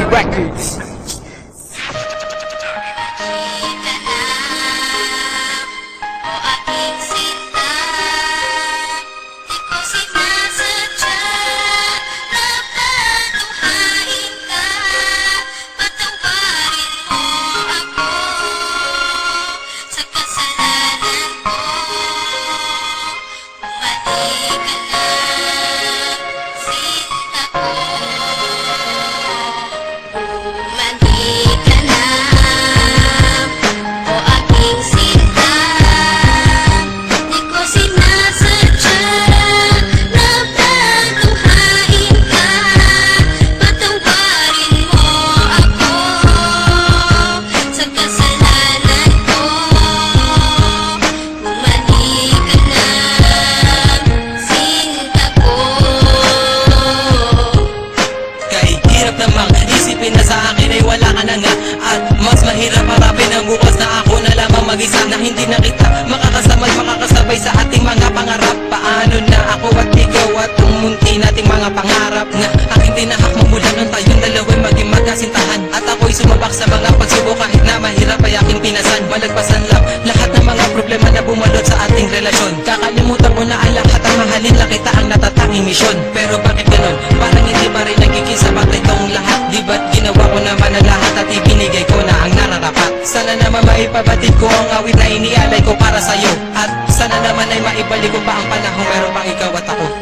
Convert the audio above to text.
Records. Isipin na sa akin ay wala ka na nga. At mas mahirap harapin ang bukas na ako na lamang mag-isa, na hindi na kita makakasama at makakasabay sa ating mga pangarap. Paano na ako at ikaw at umunti nating mga pangarap na aking tinahak mo mula nung tayong dalawa'y maging magkasintahan. At ako'y sumabak sa mga pagsubok kahit na mahirap ay aking pinasan. Malagpasan lang lahat ng mga problema na bumalot sa ating relasyon. Kakalimutan ko na ang lahat, ang mahalin lang kita ang natatanging misyon. Pero bakit ganun? Parang hindi pa rin nagiging sapat itong lahat. Di ba't ginawa ko naman ang lahat at ibinigay ko na ang nararapat? Sana naman maipabatid ko ang awit na inialay ko para sa'yo. At sana naman ay maibalik ko pa ang panahon meron pang ikaw at ako.